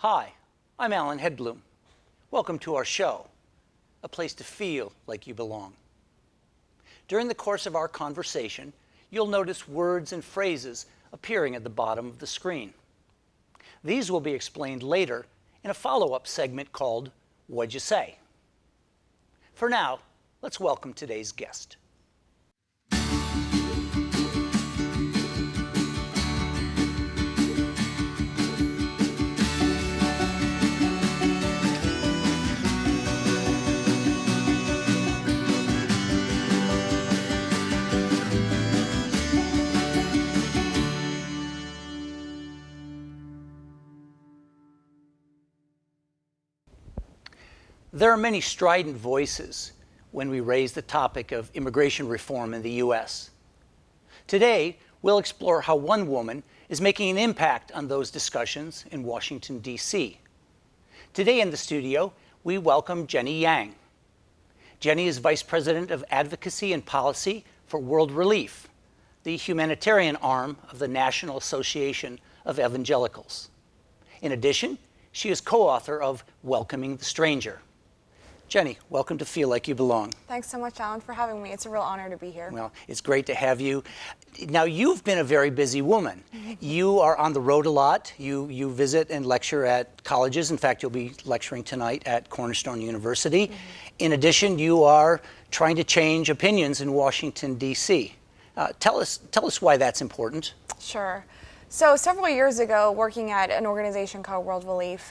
Hi, I'm Alan Hedblum. Welcome to our show, a place to feel like you belong. During the course of our conversation, you'll notice words and phrases appearing at the bottom of the screen. These will be explained later in a follow-up segment called What'd You Say? For now, let's welcome today's guest. There are many strident voices when we raise the topic of immigration reform in the U.S. Today, we'll explore how one woman is making an impact on those discussions in Washington, D.C. Today in the studio, we welcome Jenny Yang. Jenny is Vice President of Advocacy and Policy for World Relief, the humanitarian arm of the National Association of Evangelicals. In addition, she is co-author of Welcoming the Stranger. Jenny, welcome to Feel Like You Belong. Thanks so much, Alan, for having me. It's a real honor to be here. Well, it's great to have you. Now, you've been a very busy woman. You are on the road a lot. You visit and lecture at colleges. In fact, you'll be lecturing tonight at Cornerstone University. In addition, you are trying to change opinions in Washington, D.C. Tell us why that's important. Sure. So several years ago, working at an organization called World Relief,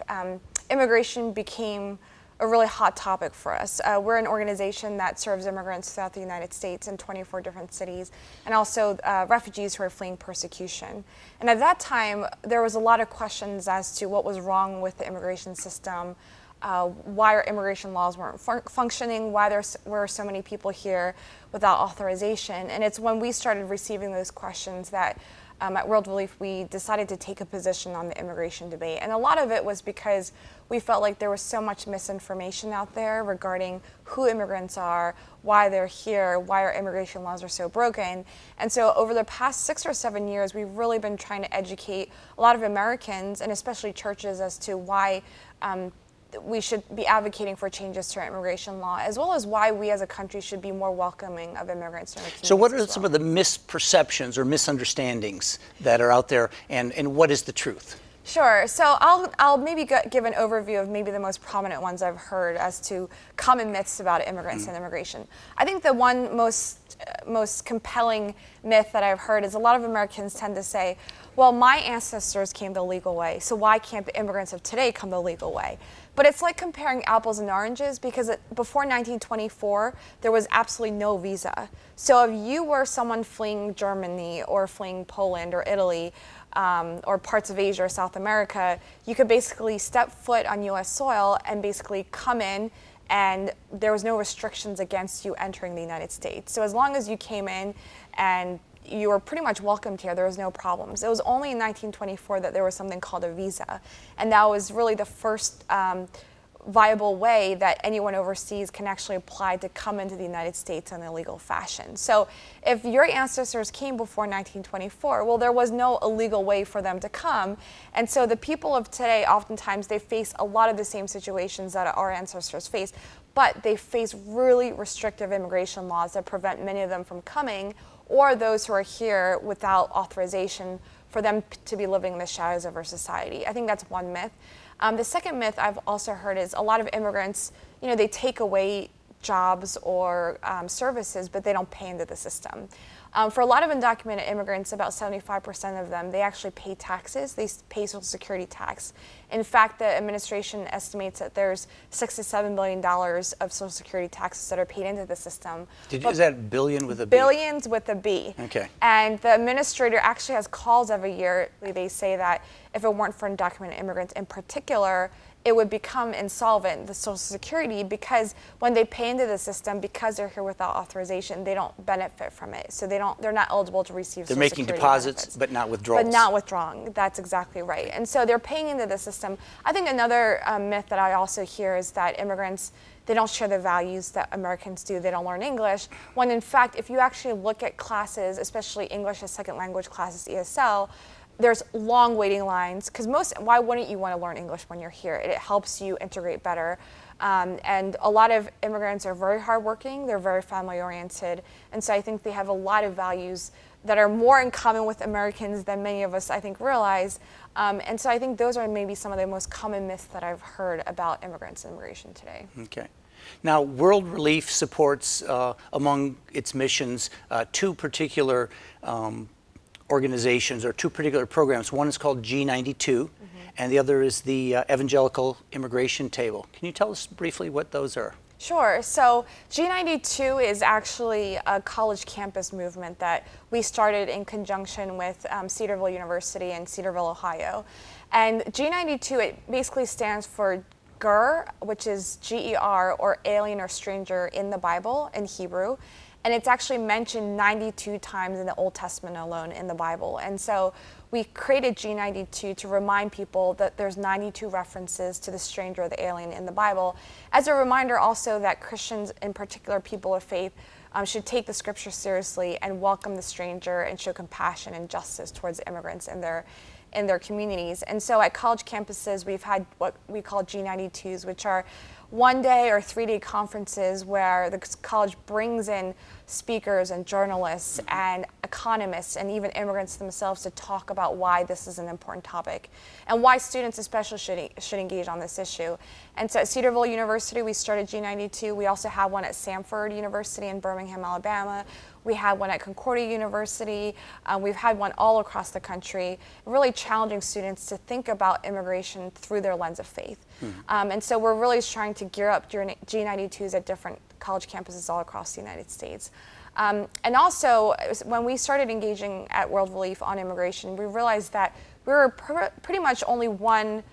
immigration became a really hot topic for us. We're an organization that serves immigrants throughout the United States in 24 different cities, and also refugees who are fleeing persecution. And at that time, there was a lot of questions as to what was wrong with the immigration system, why our immigration laws weren't functioning, why there were so many people here without authorization. And it's when we started receiving those questions that at World Relief, we decided to take a position on the immigration debate. And a lot of it was because we felt like there was so much misinformation out there regarding who immigrants are, why they're here, why our immigration laws are so broken. And so over the past 6 or 7 years, we've really been trying to educate a lot of Americans, and especially churches, as to why we should be advocating for changes to our immigration law, as well as why we as a country should be more welcoming of immigrants in our communities. So what are some of the misperceptions or misunderstandings that are out there, and what is the truth? Sure. So I'll maybe give an overview of maybe the most prominent ones I've heard as to common myths about immigrants and immigration. I think the one most compelling myth that I've heard is a lot of Americans tend to say, well, my ancestors came the legal way, so why can't the immigrants of today come the legal way? But it's like comparing apples and oranges, because before 1924, there was absolutely no visa. So if you were someone fleeing Germany or fleeing Poland or Italy, or parts of Asia or South America, you could basically step foot on U.S. soil and basically come in, and there was no restrictions against you entering the United States. So as long as you came in and you were pretty much welcomed here, there was no problems. It was only in 1924 that there was something called a visa, and that was really the first viable way that anyone overseas can actually apply to come into the United States in a legal fashion. So if your ancestors came before 1924, well, there was no illegal way for them to come. And so the people of today, oftentimes, they face a lot of the same situations that our ancestors faced, but they face really restrictive immigration laws that prevent many of them from coming, or those who are here without authorization for them to be living in the shadows of our society. I think that's one myth. The second myth I've also heard is a lot of immigrants, they take away jobs or services, but they don't pay into the system. For a lot of undocumented immigrants, about 75% of them, they actually pay taxes. They pay Social Security tax. In fact, the administration estimates that there's $6 to $7 billion of Social Security taxes that are paid into the system. Is that billion with a B? Billions with a B. Okay. And the administrator actually has calls every year. They say that if it weren't for undocumented immigrants in particular, it would become insolvent, the Social Security, because when they pay into the system, because they're here without authorization, they don't benefit from it. So they're not eligible to receive Social Security benefits. They're making deposits, but not withdrawals. But not withdrawing. That's exactly right. And so they're paying into the system. I think another myth that I also hear is that immigrants, they don't share the values that Americans do. They don't learn English. When in fact, if you actually look at classes, especially English as second language classes, ESL, There's long waiting lines because why wouldn't you want to learn English when you're here? It helps you integrate better. And a lot of immigrants are very hardworking, they're very family oriented, and so I think they have a lot of values that are more in common with Americans than many of us, I think, realize. And so I think those are maybe some of the most common myths that I've heard about immigrants and immigration today. Okay. Now, World Relief supports, among its missions, two particular organizations or two particular programs. One is called G92, and the other is the Evangelical Immigration Table. Can you tell us briefly what those are? Sure. So G92 is actually a college campus movement that we started in conjunction with Cedarville University in Cedarville, Ohio. And G92, it basically stands for Ger, which is G-E-R, or alien or stranger in the Bible in Hebrew. And it's actually mentioned 92 times in the Old Testament alone in the Bible. And so we created G92 to remind people that there's 92 references to the stranger or the alien in the Bible. As a reminder also that Christians, in particular people of faith, should take the scripture seriously and welcome the stranger and show compassion and justice towards immigrants in their communities. And so at college campuses, we've had what we call G92s, which are 1-day or 3-day conferences where the college brings in speakers and journalists and economists and even immigrants themselves to talk about why this is an important topic and why students especially should engage on this issue. And so at Cedarville University, we started G92. We also have one at Samford University in Birmingham, Alabama. We had one at Concordia University. We've had one all across the country, really challenging students to think about immigration through their lens of faith. And so we're really trying to gear up G92s at different college campuses all across the United States. And also, when we started engaging at World Relief on immigration, we realized that we were pretty much only one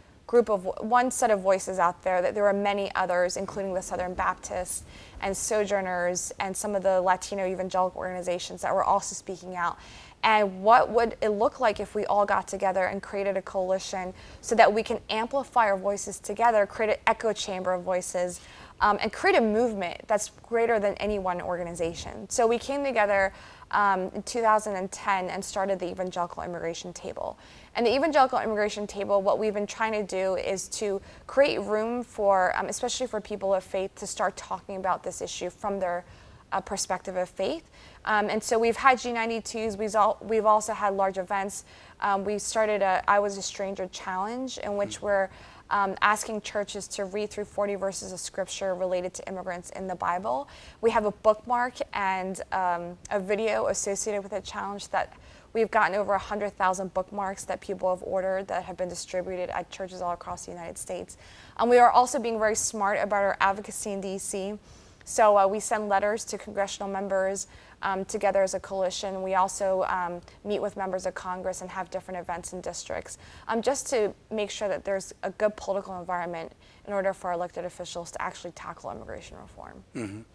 set of voices out there, that there were many others, including the Southern Baptists and Sojourners and some of the Latino evangelical organizations that were also speaking out. And what would it look like if we all got together and created a coalition so that we can amplify our voices together, create an echo chamber of voices, and create a movement that's greater than any one organization. So we came together in 2010 and started the Evangelical Immigration Table. And the Evangelical Immigration Table, what we've been trying to do is to create room for, especially for people of faith, to start talking about this issue from their perspective of faith. And so we've had G92s, we've also had large events. We started a I Was a Stranger challenge in which we're asking churches to read through 40 verses of scripture related to immigrants in the Bible. We have a bookmark and a video associated with the challenge that we've gotten over 100,000 bookmarks that people have ordered that have been distributed at churches all across the United States. We are also being very smart about our advocacy in DC. So we send letters to congressional members together as a coalition. We also meet with members of Congress and have different events in districts just to make sure that there's a good political environment in order for elected officials to actually tackle immigration reform.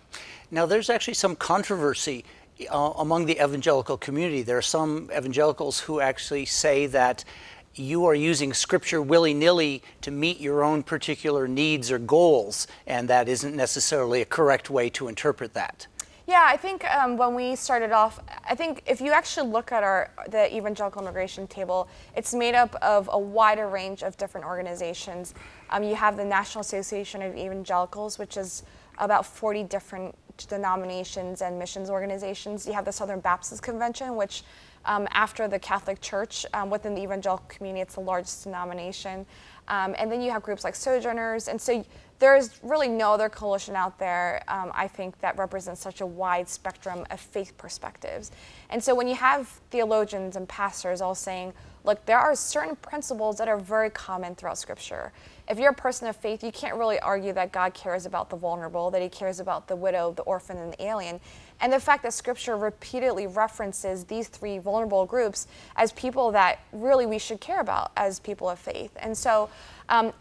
Now, there's actually some controversy among the evangelical community. There are some evangelicals who actually say that you are using scripture willy-nilly to meet your own particular needs or goals, and that isn't necessarily a correct way to interpret that. Yeah, I think when we started off, I think if you actually look at the Evangelical Immigration Table, it's made up of a wider range of different organizations. You have the National Association of Evangelicals, which is about 40 different denominations and missions organizations. You have the Southern Baptist Convention, which after the Catholic Church, within the evangelical community, it's the largest denomination. And then you have groups like Sojourners. And so there's really no other coalition out there, I think, that represents such a wide spectrum of faith perspectives. And so when you have theologians and pastors all saying, look, there are certain principles that are very common throughout Scripture. If you're a person of faith, you can't really argue that God cares about the vulnerable, that he cares about the widow, the orphan, and the alien. And the fact that Scripture repeatedly references these three vulnerable groups as people that really we should care about as people of faith. And so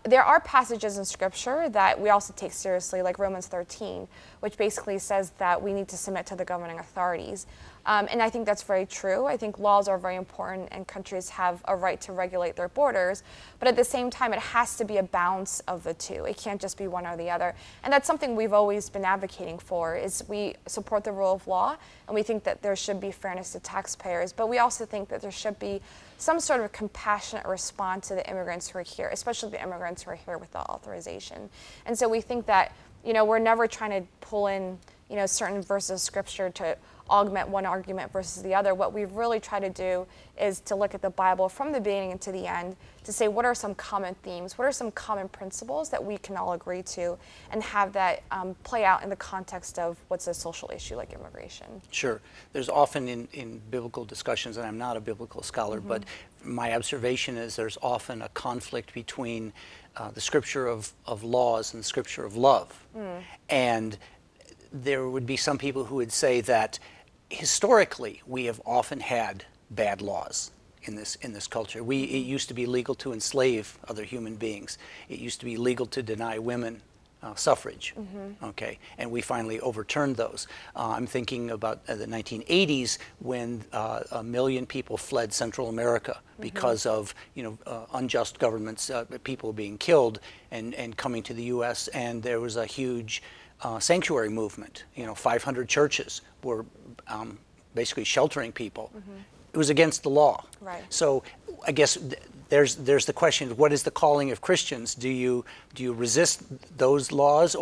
there are passages in Scripture that we also take seriously, like Romans 13, which basically says that we need to submit to the governing authorities. And I think that's very true. I think laws are very important and countries have a right to regulate their borders. But at the same time, it has to be a balance of the two. It can't just be one or the other. And that's something we've always been advocating for, is we support the rule of law and we think that there should be fairness to taxpayers. But we also think that there should be some sort of compassionate response to the immigrants who are here, especially the immigrants who are here without authorization. And so we think that, we're never trying to pull in, certain verses of scripture to augment one argument versus the other. What we really try to do is to look at the Bible from the beginning to the end to say what are some common themes, what are some common principles that we can all agree to, and have that play out in the context of what's a social issue like immigration. Sure. There's often in biblical discussions, and I'm not a biblical scholar, but my observation is there's often a conflict between the scripture of laws and the scripture of love. And there would be some people who would say that historically we have often had bad laws in this culture. It used to be legal to enslave other human beings. It used to be legal to deny women suffrage. Okay, and we finally overturned those. I'm thinking about the 1980s when 1 million people fled Central America because of unjust governments, people being killed and coming to the U.S. And there was a huge sanctuary movement. 500 churches were basically sheltering people. It was against the law. Right. So I guess there's the question: what is the calling of Christians? Do you resist those laws,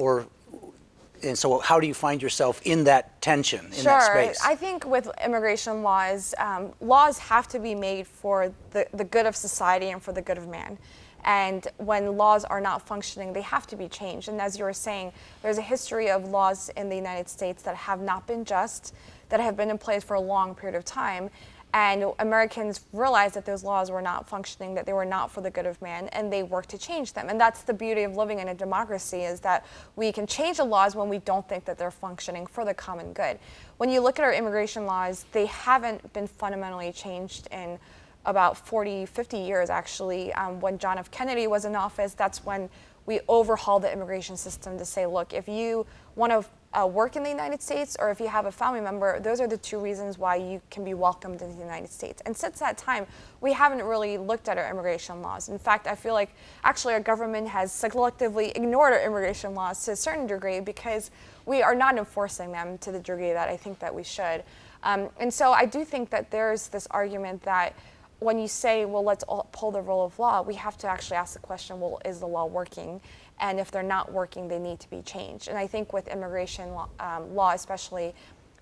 and so how do you find yourself in that tension, in that space? I think with immigration laws, laws have to be made for the good of society and for the good of man. And when laws are not functioning, they have to be changed. And as you were saying, there's a history of laws in the United States that have not been just, that have been in place for a long period of time. And Americans realized that those laws were not functioning, that they were not for the good of man, and they worked to change them. And that's the beauty of living in a democracy, is that we can change the laws when we don't think that they're functioning for the common good. When you look at our immigration laws, they haven't been fundamentally changed in about 40, 50 years, actually. When John F. Kennedy was in office, that's when we overhauled the immigration system to say, look, if you want to work in the United States or if you have a family member, those are the two reasons why you can be welcomed into the United States. And since that time, we haven't really looked at our immigration laws. In fact, I feel like actually our government has selectively ignored our immigration laws to a certain degree because we are not enforcing them to the degree that I think that we should. And so I do think that there's this argument that when you say, well, let's uphold the rule of law, we have to actually ask the question, well, is the law working? And if they're not working, they need to be changed. And I think with immigration law especially,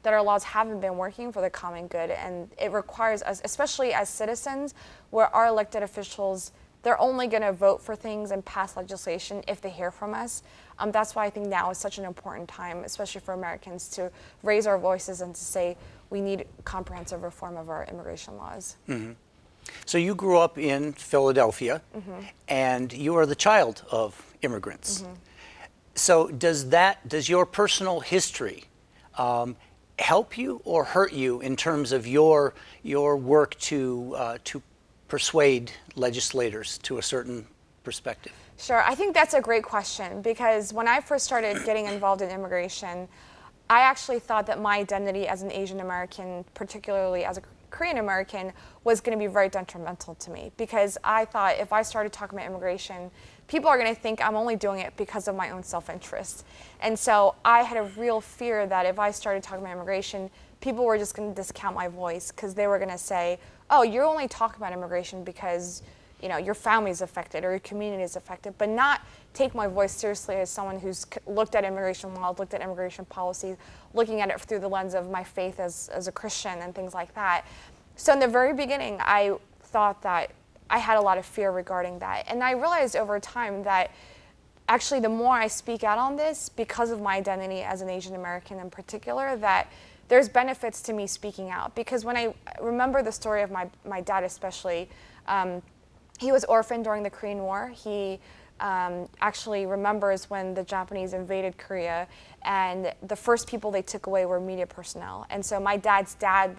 that our laws haven't been working for the common good. And it requires us, especially as citizens, where our elected officials, they're only going to vote for things and pass legislation if they hear from us. That's why I think now is such an important time, especially for Americans, to raise our voices and to say we need comprehensive reform of our immigration laws. So you grew up in Philadelphia, and you are the child of immigrants. So does your personal history help you or hurt you in terms of your work to persuade legislators to a certain perspective? Sure, I think that's a great question, because when I first started getting involved in immigration, I actually thought that my identity as an Asian American, particularly as a Korean American, was going to be very detrimental to me, because I thought if I started talking about immigration, people are going to think I'm only doing it because of my own self-interest. And so I had a real fear that if I started talking about immigration, people were just going to discount my voice, because they were going to say, oh, you're only talking about immigration because your family is affected or your community is affected, but not take my voice seriously as someone who's looked at immigration law, looked at immigration policies, looking at it through the lens of my faith as a Christian and things like that. So in the very beginning, I thought that I had a lot of fear regarding that. And I realized over time that actually the more I speak out on this, because of my identity as an Asian American in particular, that there's benefits to me speaking out. Because when I remember the story of my dad especially, he was orphaned during the Korean War. He actually remembers when the Japanese invaded Korea, and the first people they took away were media personnel. And so my dad's dad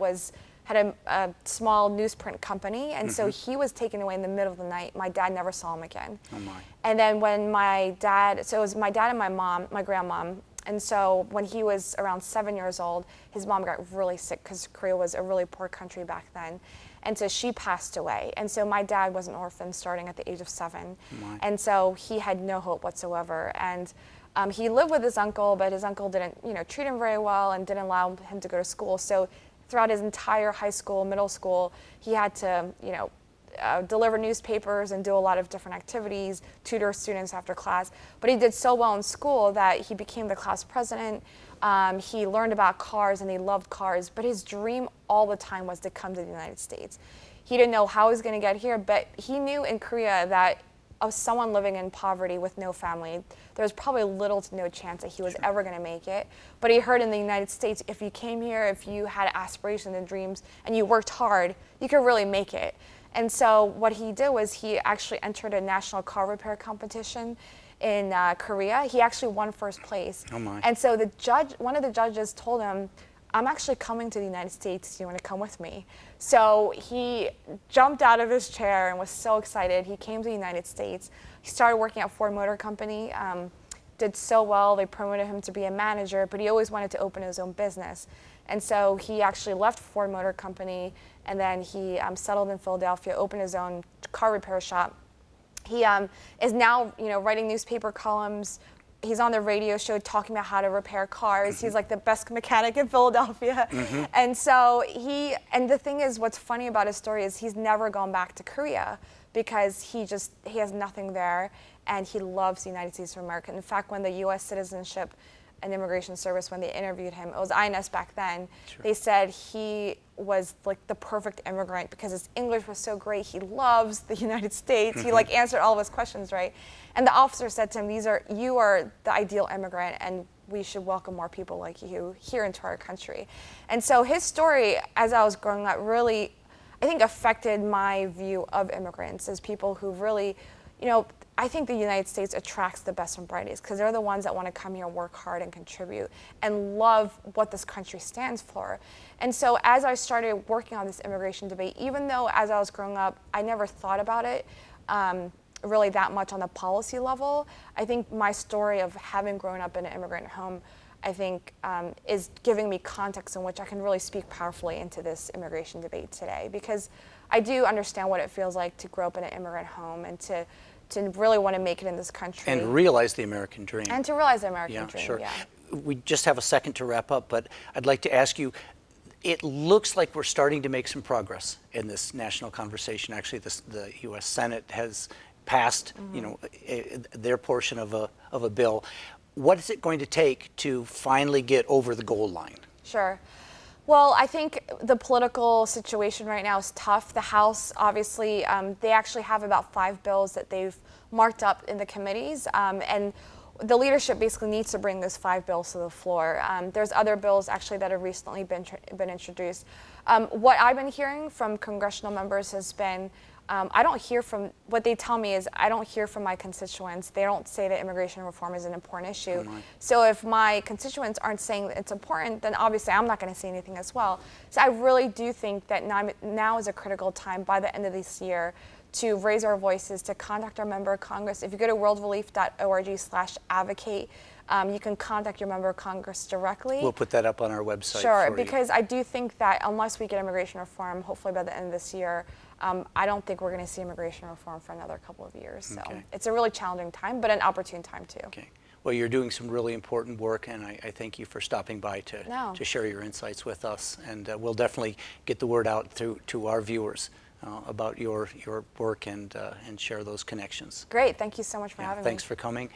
had a small newsprint company, and so he was taken away in the middle of the night. My dad never saw him again. Oh my. And then when so it was my dad and my mom, my grandmom, And so when he was around 7 years old, his mom got really sick because Korea was a really poor country back then. And so she passed away. And so my dad was an orphan starting at the age of 7. And so he had no hope whatsoever. And he lived with his uncle, but his uncle didn't, treat him very well and didn't allow him to go to school. So throughout his entire high school, middle school, he had to, deliver newspapers and do a lot of different activities, tutor students after class. But he did so well in school that he became the class president. He learned about cars and he loved cars, but his dream all the time was to come to the United States. He didn't know how he was going to get here, but he knew in Korea that of someone living in poverty with no family, there was probably little to no chance that he was ever going to make it. But he heard in the United States, if you came here, if you had aspirations and dreams, and you worked hard, you could really make it. And so what he did was he actually entered a national car repair competition in Korea. He actually won first place. Oh my. And so one of the judges told him, I'm actually coming to the United States. Do you want to come with me? So he jumped out of his chair and was so excited. He came to the United States. He started working at Ford Motor Company, did so well. They promoted him to be a manager, but he always wanted to open his own business. And so he actually left Ford Motor Company, and then he settled in Philadelphia, opened his own car repair shop. He is now, writing newspaper columns. He's on the radio show talking about how to repair cars. He's like the best mechanic in Philadelphia. And so and the thing is, what's funny about his story is he's never gone back to Korea because he has nothing there, and he loves the United States of America. In fact, when the U.S. Citizenship and Immigration Service, when they interviewed him, it was INS back then, they said he was like the perfect immigrant because his English was so great. He loves the United States. He answered all of his questions right. And the officer said to him, you are the ideal immigrant, and we should welcome more people like you here into our country. And so his story, as I was growing up, really, I think, affected my view of immigrants as people who really, I think the United States attracts the best and brightest because they're the ones that want to come here, work hard, and contribute, and love what this country stands for. And so as I started working on this immigration debate, even though as I was growing up, I never thought about it really that much on the policy level, I think my story of having grown up in an immigrant home, I think, is giving me context in which I can really speak powerfully into this immigration debate today, because I do understand what it feels like to grow up in an immigrant home and to really want to make it in this country. And realize the American dream. And to realize the American dream, Sure. yeah. We just have a second to wrap up, but I'd like to ask you, it looks like we're starting to make some progress in this national conversation. Actually, the U.S. Senate has passed, their portion of a bill. What is it going to take to finally get over the goal line? Sure. Well, I think the political situation right now is tough. The House, obviously, they actually have about 5 bills that they've marked up in the committees, and the leadership basically needs to bring those 5 bills to the floor. There's other bills actually that have recently been introduced. What I've been hearing from congressional members has been, I don't hear from, what they tell me is I don't hear from my constituents. They don't say that immigration reform is an important issue. So if my constituents aren't saying that it's important, then obviously I'm not going to say anything as well. So I really do think that now is a critical time by the end of this year to raise our voices, to contact our member of Congress. If you go to worldrelief.org/advocate, you can contact your member of Congress directly. We'll put that up on our website. Sure, because I do think that unless we get immigration reform, hopefully by the end of this year, I don't think we're going to see immigration reform for another couple of years. So it's a really challenging time, but an opportune time too. Okay. Well, you're doing some really important work, and I thank you for stopping by to share your insights with us. And we'll definitely get the word out to our viewers about your work and share those connections. Great. Thank you so much for having me. Thanks for coming.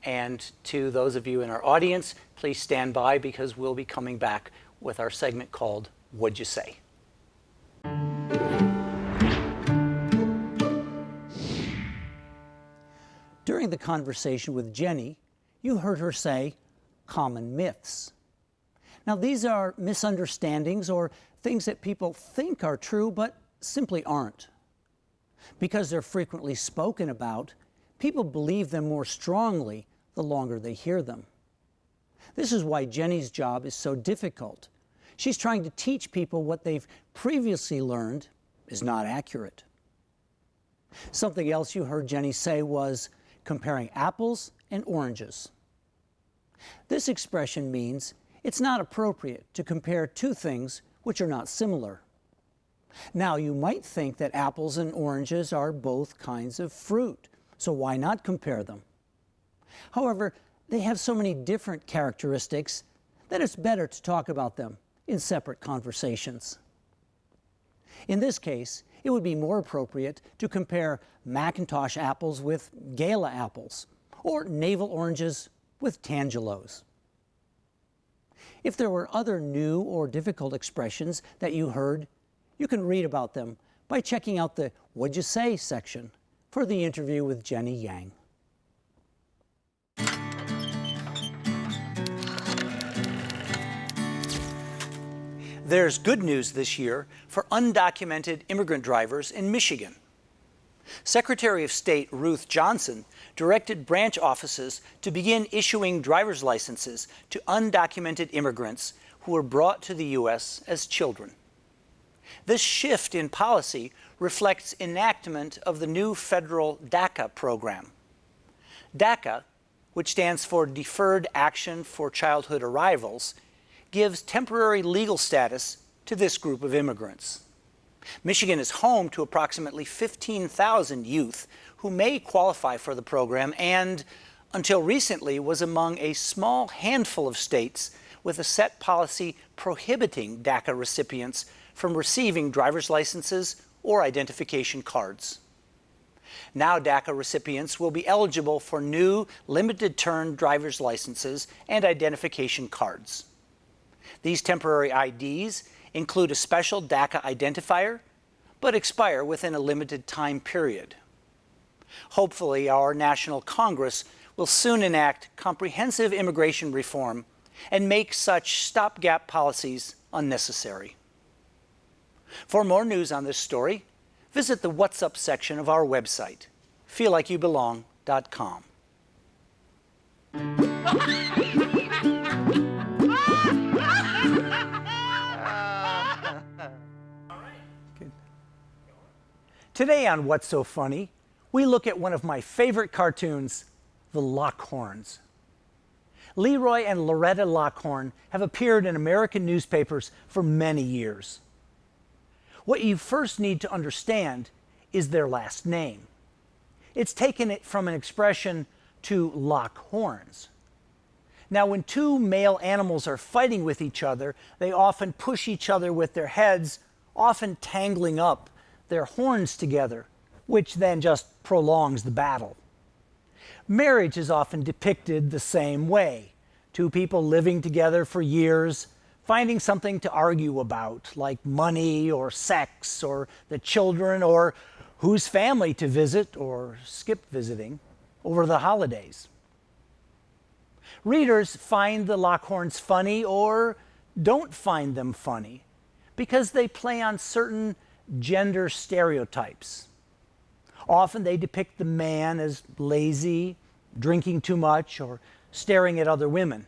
And to those of you in our audience, please stand by because we'll be coming back with our segment called What'd You Say? During the conversation with Jenny, you heard her say common myths. Now, these are misunderstandings or things that people think are true but simply aren't. Because they're frequently spoken about, people believe them more strongly the longer they hear them. This is why Jenny's job is so difficult. She's trying to teach people what they've previously learned is not accurate. Something else you heard Jenny say was comparing apples and oranges. This expression means it's not appropriate to compare two things which are not similar. Now, you might think that apples and oranges are both kinds of fruit, so why not compare them? However, they have so many different characteristics that it's better to talk about them in separate conversations. In this case, it would be more appropriate to compare Macintosh apples with Gala apples, or navel oranges with Tangelos. If there were other new or difficult expressions that you heard, you can read about them by checking out the What'd You Say section for the interview with Jenny Yang. There's good news this year for undocumented immigrant drivers in Michigan. Secretary of State Ruth Johnson directed branch offices to begin issuing driver's licenses to undocumented immigrants who were brought to the U.S. as children. This shift in policy reflects enactment of the new federal DACA program. DACA, which stands for Deferred Action for Childhood Arrivals, gives temporary legal status to this group of immigrants. Michigan is home to approximately 15,000 youth who may qualify for the program and, until recently, was among a small handful of states with a set policy prohibiting DACA recipients from receiving driver's licenses or identification cards. Now DACA recipients will be eligible for new limited-term driver's licenses and identification cards. These temporary IDs include a special DACA identifier, but expire within a limited time period. Hopefully, our National Congress will soon enact comprehensive immigration reform and make such stopgap policies unnecessary. For more news on this story, visit the What's Up section of our website, feellikeyouBelong.com. Today on What's So Funny, we look at one of my favorite cartoons, the Lockhorns. Leroy and Loretta Lockhorn have appeared in American newspapers for many years. What you first need to understand is their last name. It's taken from an expression to lock horns. Now, when two male animals are fighting with each other, they often push each other with their heads, often tangling up their horns together, which then just prolongs the battle. Marriage is often depicted the same way. Two people living together for years, finding something to argue about, like money or sex or the children or whose family to visit or skip visiting over the holidays. Readers find the Lockhorns funny or don't find them funny because they play on certain gender stereotypes. Often they depict the man as lazy, drinking too much, or staring at other women.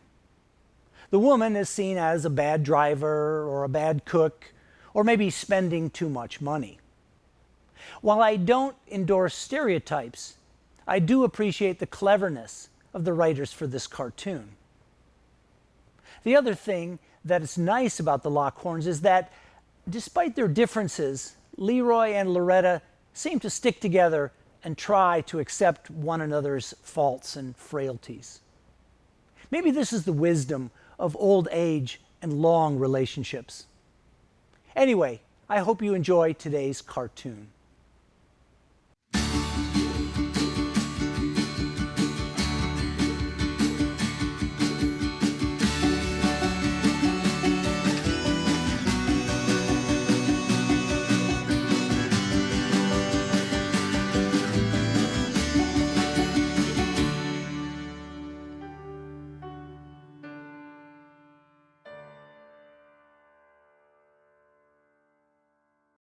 The woman is seen as a bad driver or a bad cook, or maybe spending too much money. While I don't endorse stereotypes, I do appreciate the cleverness of the writers for this cartoon. The other thing that is nice about the Lockhorns is that despite their differences, Leroy and Loretta seem to stick together and try to accept one another's faults and frailties. Maybe this is the wisdom of old age and long relationships. Anyway, I hope you enjoy today's cartoon.